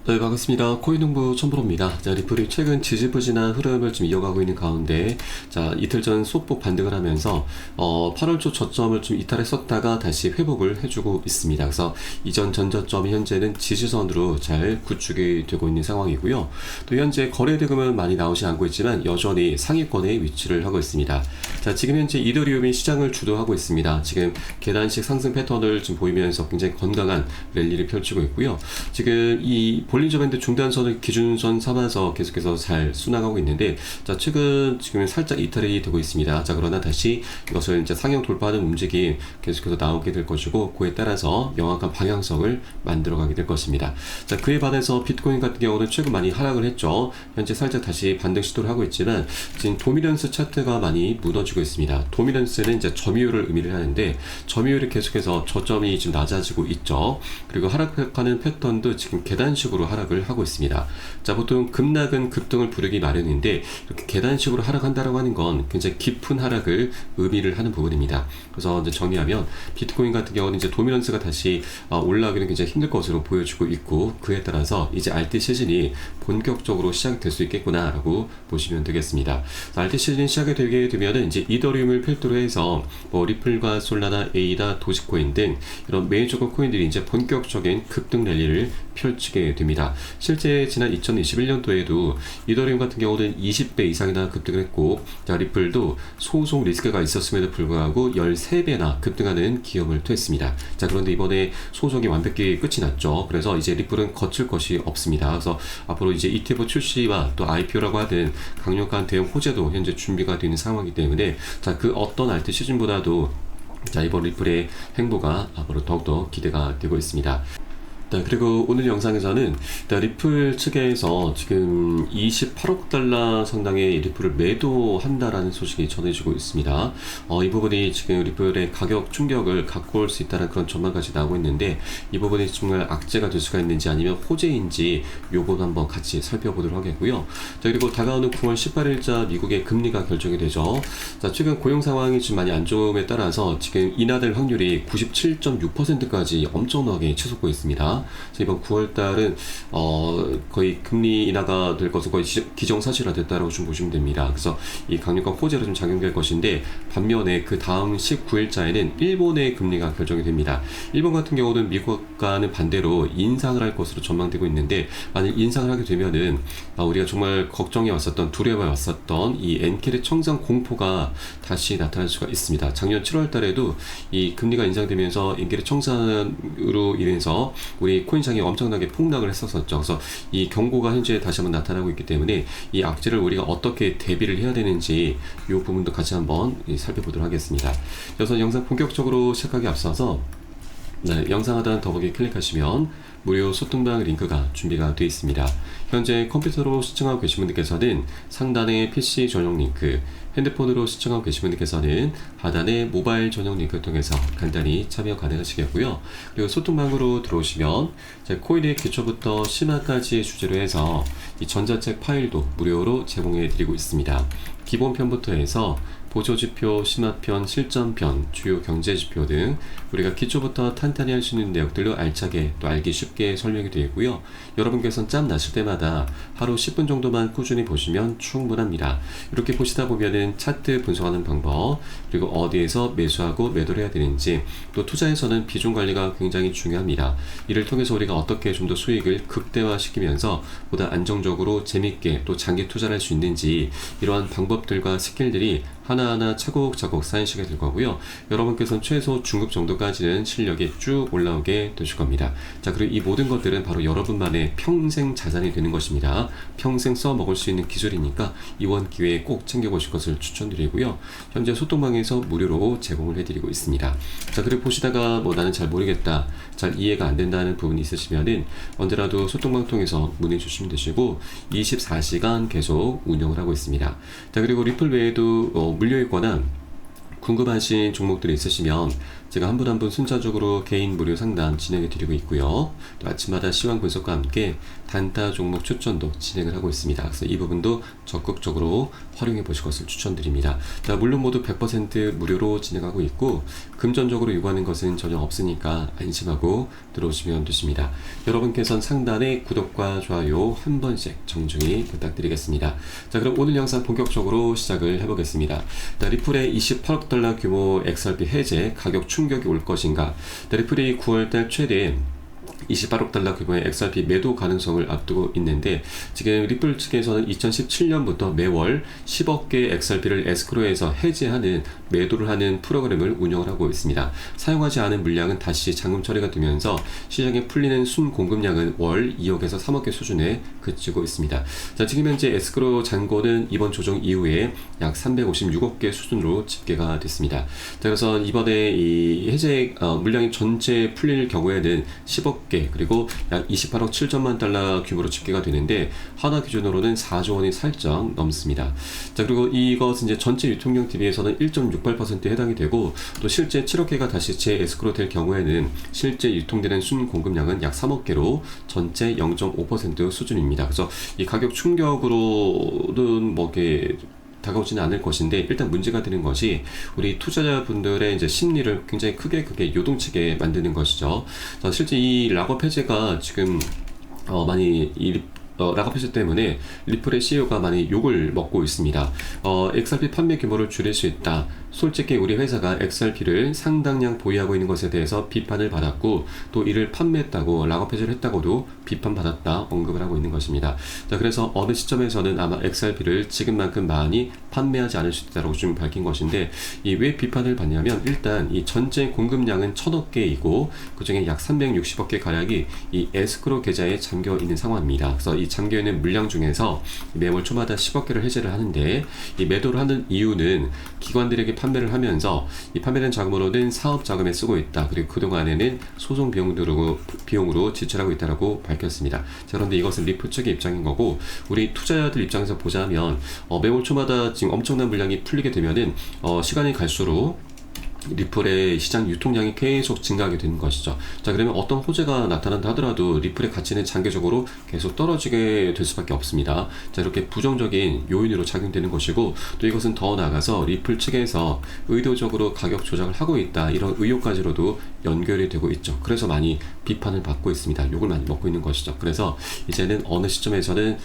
네, 반갑습니다. 코인농부 천프로입니다. 자, 리플이 최근 지지부진한 흐름을 좀 이어가고 있는 가운데, 자, 이틀 전 소폭 반등을 하면서, 8월 초 저점을 좀 이탈했었다가 다시 회복을 해주고 있습니다. 그래서 이전 전저점이 현재는 지지선으로 잘 구축이 되고 있는 상황이고요. 또 현재 거래대금은 많이 나오지 않고 있지만 여전히 상위권에 위치를 하고 있습니다. 자, 지금 현재 이더리움이 시장을 주도하고 있습니다. 지금 계단식 상승 패턴을 좀 보이면서 굉장히 건강한 랠리를 펼치고 있고요. 지금 이 볼린저 밴드 중단선을 기준선 삼아서 계속해서 잘 순항하고 있는데, 자, 최근 지금 살짝 이탈이 되고 있습니다. 자, 그러나 다시 이것을 이제 상향 돌파하는 움직임 계속해서 나오게 될 것이고, 그에 따라서 명확한 방향성을 만들어가게 될 것입니다. 자, 그에 반해서 비트코인 같은 경우는 최근 많이 하락을 했죠. 현재 살짝 다시 반등 시도를 하고 있지만 지금 도미넌스 차트가 많이 무너지고 있습니다. 도미넌스는 이제 점유율을 의미를 하는데, 점유율이 계속해서 저점이 지금 낮아지고 있죠. 그리고 하락하는 패턴도 지금 계단식으로 하락을 하고 있습니다. 자, 보통 급락은 급등을 부르기 마련인데, 이렇게 계단식으로 하락한다라고 하는 건 굉장히 깊은 하락을 의미를 하는 부분입니다. 그래서 이제 정리하면 비트코인 같은 경우는 이제 도미넌스가 다시 올라가기는 굉장히 힘들 것으로 보여지고 있고, 그에 따라서 이제 알트 시즌이 본격적으로 시작될 수 있겠구나라고 보시면 되겠습니다. 알트 시즌이 시작이 되게 되면은 이제 이더리움을 필두로 해서 뭐 리플과 솔라나, 에이다, 도지코인 등 이런 메이저급 코인들이 이제 본격적인 급등 랠리를 펼치게 됩니다. 실제 지난 2021년도에도 이더리움 같은 경우는 20배 이상이나 급등을 했고, 자, 리플도 소송 리스크가 있었음에도 불구하고 13배나 급등하는 기염을 토했습니다. 자, 그런데 이번에 소송이 완벽히 끝이 났죠. 그래서 이제 리플은 거칠 것이 없습니다. 그래서 앞으로 이제 ETF 출시와 또 IPO라고 하는 강력한 대형 호재도 현재 준비가 되는 상황이기 때문에, 자, 그 어떤 알트 시즌보다도 자, 이번 리플의 행보가 앞으로 더욱더 기대가 되고 있습니다. 네, 그리고 오늘 영상에서는 리플 측에서 지금 28억 달러 상당의 리플을 매도한다라는 소식이 전해지고 있습니다. 이 부분이 지금 리플의 가격 충격을 갖고 올 수 있다는 그런 전망까지 나오고 있는데, 이 부분이 정말 악재가 될 수가 있는지 아니면 호재인지 요건 한번 같이 살펴보도록 하겠고요. 자, 그리고 다가오는 9월 18일자 미국의 금리가 결정이 되죠. 자, 최근 고용 상황이 좀 많이 안 좋음에 따라서 지금 인하될 확률이 97.6%까지 엄청나게 치솟고 있습니다. 이번 9월달은 거의 금리 인하가 될 것은 거의 기정사실화됐다라고 좀 보시면 됩니다. 그래서 이 강력한 호재로 좀 작용될 것인데, 반면에 그 다음 19일자에는 일본의 금리가 결정이 됩니다. 일본 같은 경우는 미국과는 반대로 인상을 할 것으로 전망되고 있는데, 만약 인상을 하게 되면은 우리가 정말 걱정해 왔었던, 두려워해 왔었던 이 엔켈의 청산 공포가 다시 나타날 수가 있습니다. 작년 7월달에도 이 금리가 인상되면서 엔켈의 청산으로 인해서 우리 코인상이 엄청나게 폭락을 했었죠. 그래서 이 경고가 현재 다시 한번 나타나고 있기 때문에 이 악재를 우리가 어떻게 대비를 해야 되는지 이 부분도 같이 한번 살펴보도록 하겠습니다. 그래서 영상 본격적으로 시작하기 앞서서 영상 하단 더보기 클릭하시면 무료 소통방 링크가 준비가 되어 있습니다. 현재 컴퓨터로 시청하고 계신 분들께서는 상단에 PC 전용 링크, 핸드폰으로 시청하고 계신 분들께서는 하단에 모바일 전용 링크를 통해서 간단히 참여 가능하시겠고요. 그리고 소통방으로 들어오시면 코인의 기초부터 심화까지의 주제로 해서 이 전자책 파일도 무료로 제공해 드리고 있습니다. 기본편부터 해서 보조지표, 심화편, 실전편, 주요 경제지표 등 우리가 기초부터 탄탄히 할 수 있는 내용들로 알차게 또 알기 쉽게 설명이 되어 있고요. 여러분께서는 짬 나실 때마다 하루 10분 정도만 꾸준히 보시면 충분합니다. 이렇게 보시다 보면은 차트 분석하는 방법, 그리고 어디에서 매수하고 매도를 해야 되는지, 또 투자에서는 비중 관리가 굉장히 중요합니다. 이를 통해서 우리가 어떻게 좀 더 수익을 극대화시키면서 보다 안정적으로 재밌게 또 장기 투자를 할 수 있는지, 이러한 방법들과 스킬들이 하나하나 차곡차곡 쌓이시게 될 거고요. 여러분께서는 최소 중급 정도까지는 실력이 쭉 올라오게 되실 겁니다. 자, 그리고 이 모든 것들은 바로 여러분만의 평생 자산이 되는 것입니다. 평생 써먹을 수 있는 기술이니까 이번 기회에 꼭 챙겨보실 것을 추천드리고요. 현재 소통방에서 무료로 제공을 해드리고 있습니다. 자, 그리고 보시다가 나는 잘 모르겠다, 잘 이해가 안 된다는 부분이 있으시면은 언제라도 소통방 통해서 문의 주시면 되시고 24시간 계속 운영을 하고 있습니다. 자, 그리고 리플 외에도 물려있거나 궁금하신 종목들이 있으시면 제가 한 분 한 분 순차적으로 개인 무료 상담 진행해 드리고 있고요. 또 아침마다 시황 분석과 함께 단타 종목 추천도 진행을 하고 있습니다. 그래서 이 부분도 적극적으로 활용해 보실 것을 추천드립니다. 자, 물론 모두 100% 무료로 진행하고 있고 금전적으로 요구하는 것은 전혀 없으니까 안심하고 들어오시면 되십니다. 여러분께서는 상단에 구독과 좋아요 한 번씩 정중히 부탁드리겠습니다. 자, 그럼 오늘 영상 본격적으로 시작을 해보겠습니다. 자, 리플의 28억 달러 규모 XRP 해제 가격 충격이 올 것인가? 자, 리플이 9월달 최대 28억 달러 규모의 XRP 매도 가능성을 앞두고 있는데, 지금 리플 측에서는 2017년부터 매월 10억 개의 XRP를 에스크로에서 해지하는 매도를 하는 프로그램을 운영을 하고 있습니다. 사용하지 않은 물량은 다시 잔금 처리가 되면서 시장에 풀리는 순 공급량은 월 2억에서 3억 개 수준에 그치고 있습니다. 자, 지금 현재 에스크로 잔고는 이번 조정 이후에 약 356억 개 수준으로 집계가 됐습니다. 자, 그래서 이번에 이 해제 물량이 전체 풀릴 경우에는 10억 개 그리고 약 28억 7천만 달러 규모로 집계가 되는데, 하나 기준으로는 4조 원이 살짝 넘습니다. 자, 그리고 이것은 이제 전체 유통량 대비해서는 1.68%에 해당이 되고, 또 실제 7억 개가 다시 재에스크로 될 경우에는 실제 유통되는 순 공급량은 약 3억 개로 전체 0.5% 수준입니다. 그래서 이 가격 충격으로는 뭐 이렇게 다가오지는 않을 것인데, 일단 문제가 되는 것이 우리 투자자분들의 이제 심리를 굉장히 크게 요동치게 만드는 것이죠. 자, 실제 이 락업 해제가 지금 많이 락업 해제 때문에 리플의 CEO가 많이 욕을 먹고 있습니다. XRP 판매 규모를 줄일 수 있다. 솔직히 우리 회사가 XRP를 상당량 보유하고 있는 것에 대해서 비판을 받았고, 또 이를 판매했다고 락업 해제를 했다고도 비판받았다 언급을 하고 있는 것입니다. 자, 그래서 어느 시점에서는 아마 XRP를 지금만큼 많이 판매하지 않을 수 있다고 좀 밝힌 것인데, 이 왜 비판을 받냐면, 일단 이 전체 공급량은 1000억 개이고 그 중에 약 360억 개 가량이 이 에스크로 계좌에 잠겨 있는 상황입니다. 그래서 이 잠겨 있는 물량 중에서 매월 초마다 10억 개를 해제를 하는데, 이 매도를 하는 이유는 기관들에게 판매를 하면서 이 판매된 자금으로는 사업 자금에 쓰고 있다. 그리고 그동안에는 소송 비용으로 지출하고 있다라고 밝혔습니다. 자, 그런데 이것은 리플 측의 입장인 거고, 우리 투자자들 입장에서 보자면 매월 초마다 지금 엄청난 물량이 풀리게 되면은 시간이 갈수록 리플의 시장 유통량이 계속 증가하게 되는 것이죠. 자, 그러면 어떤 호재가 나타난다 하더라도 리플의 가치는 장기적으로 계속 떨어지게 될 수밖에 없습니다. 자, 이렇게 부정적인 요인으로 작용되는 것이고, 또 이것은 더 나아가서 리플 측에서 의도적으로 가격 조작을 하고 있다, 이런 의혹까지로도 연결이 되고 있죠. 그래서 많이 비판을 받고 있습니다. 욕을 많이 먹고 있는 것이죠. 그래서 이제는 어느 시점에서는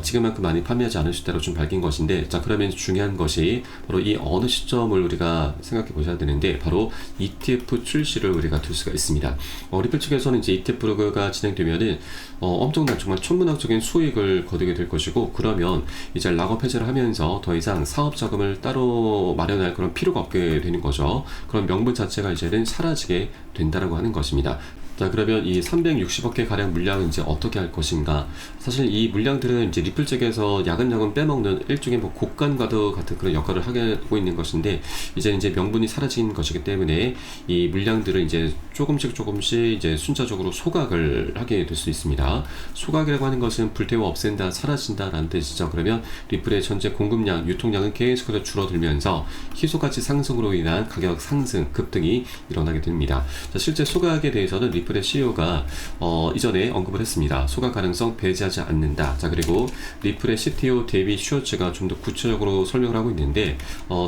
지금만큼 많이 판매하지 않을 수 있다고 좀 밝힌 것인데, 자, 그러면 중요한 것이 바로 이 어느 시점을 우리가 생각해 보셔야 되는데, 바로 ETF 출시를 우리가 둘 수가 있습니다. 리플 측에서는 이제 ETF가 진행되면은 엄청난 정말 천문학적인 수익을 거두게 될 것이고, 그러면 이제 락업 해제를 하면서 더 이상 사업 자금을 따로 마련할 그런 필요가 없게 되는 거죠. 그런 명분 자체가 이제는 사라지게 된다라고 하는 것입니다. 자, 그러면 이 360억 개 가량 물량은 이제 어떻게 할 것인가? 사실 이 물량들은 이제 리플 측에서 야금야금 빼먹는 일종의 뭐 곡간과도 같은 그런 역할을 하고 있는 것인데, 이제 명분이 사라진 것이기 때문에 이 물량들을 이제 조금씩 이제 순차적으로 소각을 하게 될 수 있습니다. 소각이라고 하는 것은 불태워 없앤다, 사라진다라는 뜻이죠. 그러면 리플의 전체 공급량, 유통량은 계속해서 줄어들면서 희소가치 상승으로 인한 가격 상승, 급등이 일어나게 됩니다. 자, 실제 소각에 대해서는 리플의 CEO가 이전에 언급을 했습니다. 소각 가능성 배제하지 않는다. 자, 그리고 리플의 CTO 데이빗 슈워츠가 좀 더 구체적으로 설명을 하고 있는데,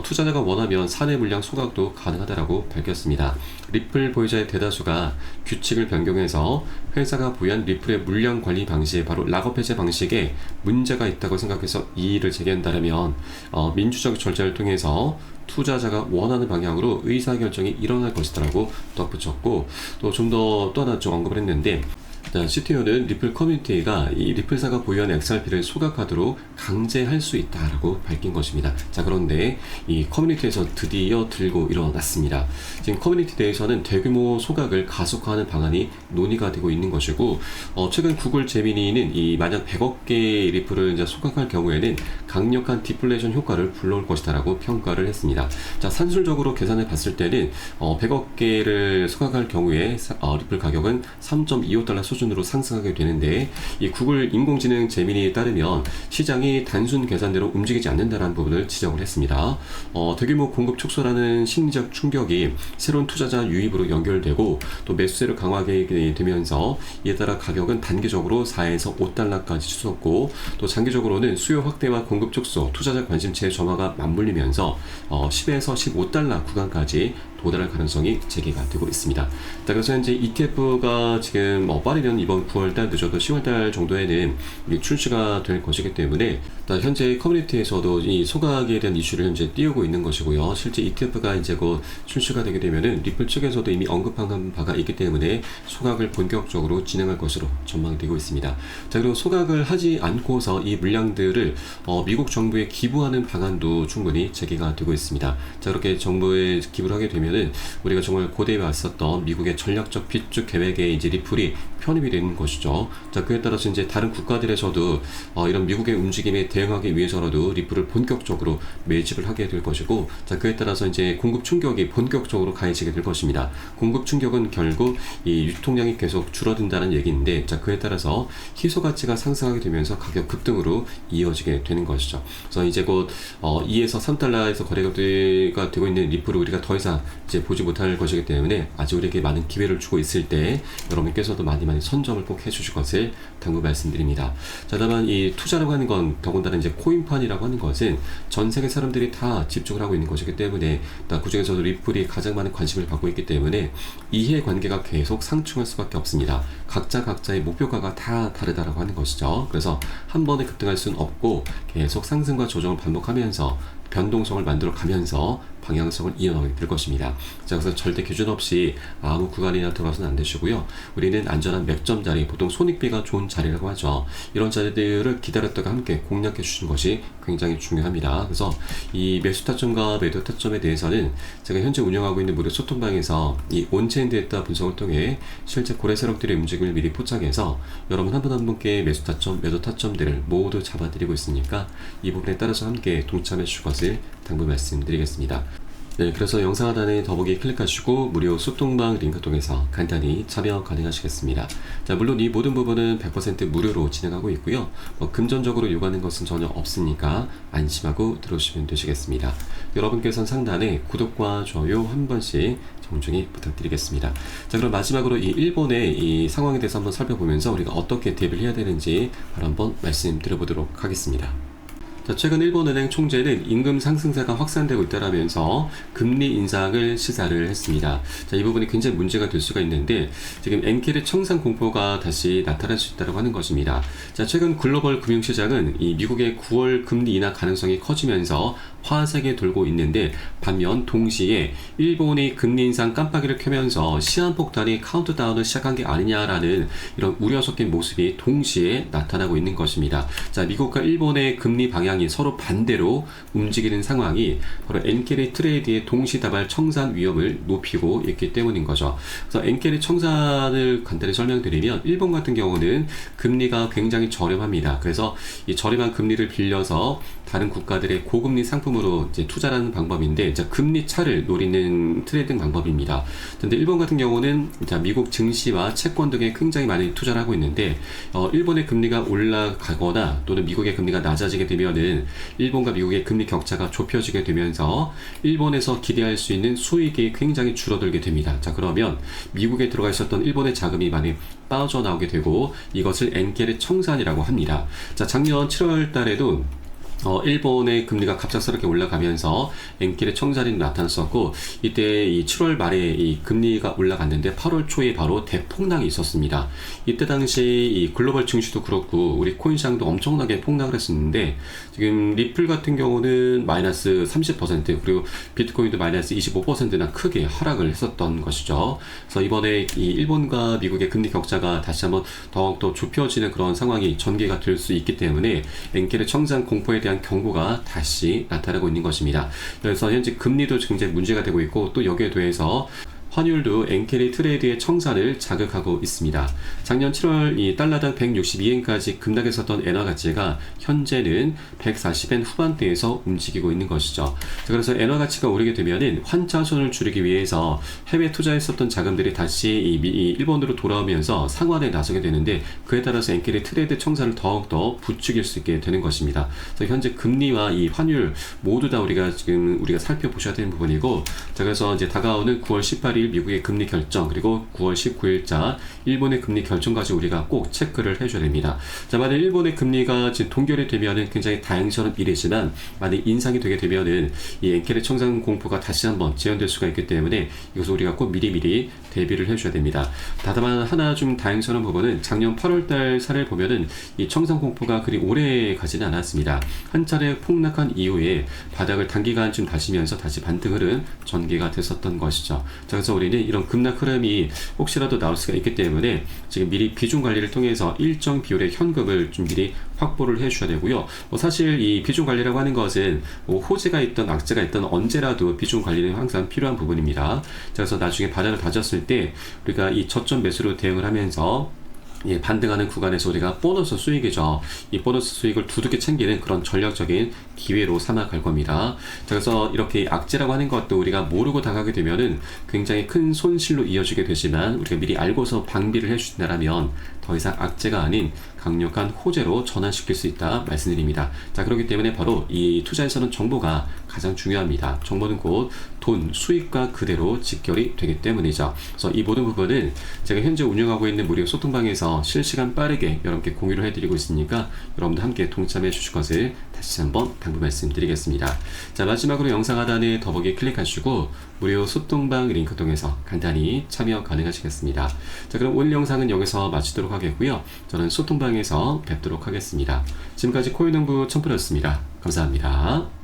투자자가 원하면 사내 물량 소각도 가능하다라고 밝혔습니다. 리플 보유자의 대다수가 규칙을 변경해서 회사가 보유한 리플의 물량 관리 방식에, 바로 락업 해제 방식에 문제가 있다고 생각해서 이의를 제기한다면 민주적 절차를 통해서 투자자가 원하는 방향으로 의사결정이 일어날 것이다라고 덧붙였고, 또 좀 더 하나 좀 언급을 했는데, CTO는 리플 커뮤니티가 이 리플사가 보유한 XRP를 소각하도록 강제할 수 있다라고 밝힌 것입니다. 자, 그런데 이 커뮤니티에서 드디어 들고 일어났습니다. 지금 커뮤니티 내에서는 대규모 소각을 가속화하는 방안이 논의가 되고 있는 것이고, 최근 구글 제미니는 이 만약 100억 개의 리플을 이제 소각할 경우에는 강력한 디플레이션 효과를 불러올 것이다라고 평가를 했습니다. 자, 산술적으로 계산해 봤을 때는 100억 개를 소각할 경우에 리플 가격은 3.25달러 수준 수준으로 상승하게 되는데, 이 구글 인공지능 제미니에 따르면 시장이 단순 계산대로 움직이지 않는다는 부분을 지적을 했습니다. 대규모 공급 축소라는 심리적 충격이 새로운 투자자 유입으로 연결되고 또 매수세를 강화하게 되면서 이에 따라 가격은 단기적으로 4에서 5달러까지 치솟고, 또 장기적으로는 수요 확대와 공급 축소, 투자자 관심체의 점화가 맞물리면서 10에서 15달러 구간까지 도달할 가능성이 제기가 되고 있습니다. 자, 그래서 현재 ETF가 지금 빠르면 이번 9월달 늦어도 10월달 정도에는 출시가 될 것이기 때문에 현재 커뮤니티에서도 이 소각에 대한 이슈를 현재 띄우고 있는 것이고요. 실제 ETF가 이제 곧 출시가 되게 되면은 리플 측에서도 이미 언급한 바가 있기 때문에 소각을 본격적으로 진행할 것으로 전망되고 있습니다. 자, 그리고 소각을 하지 않고서 이 물량들을 미국 정부에 기부하는 방안도 충분히 제기가 되고 있습니다. 자, 그렇게 정부에 기부를 하게 되면 우리가 정말 고대에 왔었던 미국의 전략적 비축 계획에 이제 리플이 편입이 되는 것이죠. 자, 그에 따라서 이제 다른 국가들에서도 이런 미국의 움직임에 대응하기 위해서라도 리플을 본격적으로 매집을 하게 될 것이고, 자, 그에 따라서 이제 공급 충격이 본격적으로 가해지게 될 것입니다. 공급 충격은 결국 이 유통량이 계속 줄어든다는 얘기인데, 자, 그에 따라서 희소 가치가 상승하게 되면서 가격 급등으로 이어지게 되는 것이죠. 그래서 이제 곧 2에서 3달러에서 거래가 되고 있는 리플을 우리가 더 이상 이제 보지 못할 것이기 때문에 아직 우리에게 많은 기회를 주고 있을 때 여러분께서도 많이 선점을 꼭 해주실 것을 당부 말씀드립니다. 자, 다만 이 투자라고 하는 건 더군다나 이제 코인판이라고 하는 것은 전 세계 사람들이 다 집중을 하고 있는 것이기 때문에 그 중에서도 리플이 가장 많은 관심을 받고 있기 때문에 이해관계가 계속 상충할 수밖에 없습니다. 각자의 목표가가 다 다르다라고 하는 것이죠. 그래서 한 번에 급등할 수는 없고 계속 상승과 조정을 반복하면서 변동성을 만들어 가면서 방향성을 이어나가게 될 것입니다. 자, 그래서 절대 기준 없이 아무 구간이나 들어가서는 안 되시고요. 우리는 안전한 맥점 자리, 보통 손익비가 좋은 자리라고 하죠. 이런 자리들을 기다렸다가 함께 공략해 주시는 것이 굉장히 중요합니다. 그래서 이 매수 타점과 매도 타점에 대해서는 제가 현재 운영하고 있는 무료 소통방에서 이 온체인 데이터 분석을 통해 실제 고래 세력들의 움직임을 미리 포착해서 여러분 한 분 한 분께 매수 타점, 매도 타점들을 모두 잡아드리고 있으니까 이 부분에 따라서 함께 동참해 주실 것을 당부 말씀드리겠습니다. 네, 그래서 영상 하단에 더보기 클릭하시고 무료 소통방 링크 통해서 간단히 참여 가능하시겠습니다. 자, 물론 이 모든 부분은 100% 무료로 진행하고 있고요. 금전적으로 요구하는 것은 전혀 없으니까 안심하고 들어오시면 되시겠습니다. 여러분께서는 상단에 구독과 좋아요 한 번씩 정중히 부탁드리겠습니다. 자, 그럼 마지막으로 이 일본의 이 상황에 대해서 한번 살펴보면서 우리가 어떻게 대비를 해야 되는지 바로 한번 말씀드려보도록 하겠습니다. 자, 최근 일본은행 총재는 임금 상승세가 확산되고 있다라면서 금리 인상을 시사를 했습니다. 자, 이 부분이 굉장히 문제가 될 수가 있는데 지금 엔켈의 청산 공포가 다시 나타날 수 있다고 하는 것입니다. 자, 최근 글로벌 금융시장은 이 미국의 9월 금리 인하 가능성이 커지면서 화색에 돌고 있는데, 반면 동시에 일본이 금리 인상 깜빡이를 켜면서 시한폭탄이 카운트다운을 시작한 게 아니냐라는 이런 우려 섞인 모습이 동시에 나타나고 있는 것입니다. 자, 미국과 일본의 금리 방향이 서로 반대로 움직이는 상황이 바로 엔켈의 트레이드의 동시다발 청산 위험을 높이고 있기 때문인 거죠. 그래서 엔켈의 청산을 간단히 설명드리면, 일본 같은 경우는 금리가 굉장히 저렴합니다. 그래서 이 저렴한 금리를 빌려서 다른 국가들의 고금리 상품으로 이제 투자하는 방법인데, 이제 금리 차를 노리는 트레이딩 방법입니다. 그런데 일본 같은 경우는 이제 미국 증시와 채권 등에 굉장히 많이 투자를 하고 있는데, 일본의 금리가 올라가거나 또는 미국의 금리가 낮아지게 되면은 일본과 미국의 금리 격차가 좁혀지게 되면서 일본에서 기대할 수 있는 수익이 굉장히 줄어들게 됩니다. 자, 그러면 미국에 들어가 있었던 일본의 자금이 많이 빠져나오게 되고 이것을 엔켈의 청산이라고 합니다. 자, 작년 7월 달에도 일본의 금리가 갑작스럽게 올라가면서 엔켈의 청산이 나타났었고, 이때 이 7월 말에 이 금리가 올라갔는데 8월 초에 바로 대폭락이 있었습니다. 이때 당시 이 글로벌 증시도 그렇고 우리 코인 시장도 엄청나게 폭락을 했었는데, 지금 리플 같은 경우는 마이너스 30% 그리고 비트코인도 마이너스 25%나 크게 하락을 했었던 것이죠. 그래서 이번에 이 일본과 미국의 금리 격차가 다시 한번 더욱더 좁혀지는 그런 상황이 전개가 될 수 있기 때문에 엔켈의 청산 공포에 대한 경고가 다시 나타나고 있는 것입니다. 그래서 현재 금리도 굉장히 문제가 되고 있고, 또 여기에 대해서 환율도 엔캐리 트레이드의 청산을 자극하고 있습니다. 작년 7월 이 달러당 162엔까지 급락했었던 엔화 가치가 현재는 140엔 후반대에서 움직이고 있는 것이죠. 자, 그래서 엔화 가치가 오르게 되면은 환차손을 줄이기 위해서 해외 투자했었던 자금들이 다시 이 일본으로 돌아오면서 상환에 나서게 되는데, 그에 따라서 엔캐리 트레이드 청산을 더욱더 부추길 수 있게 되는 것입니다. 그래서 현재 금리와 이 환율 모두 다 우리가 살펴보셔야 되는 부분이고, 자, 그래서 이제 다가오는 9월 18일 미국의 금리 결정, 그리고 9월 19일자 일본의 금리 결정까지 우리가 꼭 체크를 해줘야 됩니다. 자, 만약 일본의 금리가 지금 동결이 되면은 굉장히 다행스러운 일이지만, 만약 인상이 되게 되면은 이 엔캐리 청산 공포가 다시 한번 재현될 수가 있기 때문에 이것을 우리가 꼭 미리미리 대비를 해줘야 됩니다. 다만 하나 좀 다행스러운 부분은 작년 8월달 사례를 보면은 이 청산 공포가 그리 오래 가지는 않았습니다. 한 차례 폭락한 이후에 바닥을 단기간 좀 다시면서 다시 반등 흐름 전개가 됐었던 것이죠. 자, 그래서 우리는 이런 급락 흐름이 혹시라도 나올 수가 있기 때문에 지금 미리 비중 관리를 통해서 일정 비율의 현금을 좀 미리 확보를 해주셔야 되고요. 사실 이 비중 관리라고 하는 것은 호재가 있던 악재가 있던 언제라도 비중 관리는 항상 필요한 부분입니다. 자, 그래서 나중에 바닥을 다졌을 때 우리가 이 저점 매수로 대응을 하면서 반등하는 구간에서 우리가 보너스 수익이죠. 이 보너스 수익을 두둑이 챙기는 그런 전략적인 기회로 삼아갈 겁니다. 자, 그래서 이렇게 악재라고 하는 것도 우리가 모르고 당하게 되면은 굉장히 큰 손실로 이어지게 되지만, 우리가 미리 알고서 방비를 해주신다면 더 이상 악재가 아닌 강력한 호재로 전환시킬 수 있다 말씀드립니다. 자, 그렇기 때문에 바로 이 투자에서는 정보가 가장 중요합니다. 정보는 곧 돈, 수익과 그대로 직결이 되기 때문이죠. 그래서 이 모든 부분은 제가 현재 운영하고 있는 무료 소통방에서 실시간 빠르게 여러분께 공유를 해드리고 있으니까 여러분도 함께 동참해 주실 것을 다시 한번 당부 말씀드리겠습니다. 자, 마지막으로 영상 하단에 더보기 클릭하시고 무료 소통방 링크 통해서 간단히 참여 가능하시겠습니다. 자, 그럼 오늘 영상은 여기서 마치도록 하겠고요. 저는 소통방에서 뵙도록 하겠습니다. 지금까지 코인농부 첨프였습니다. 감사합니다.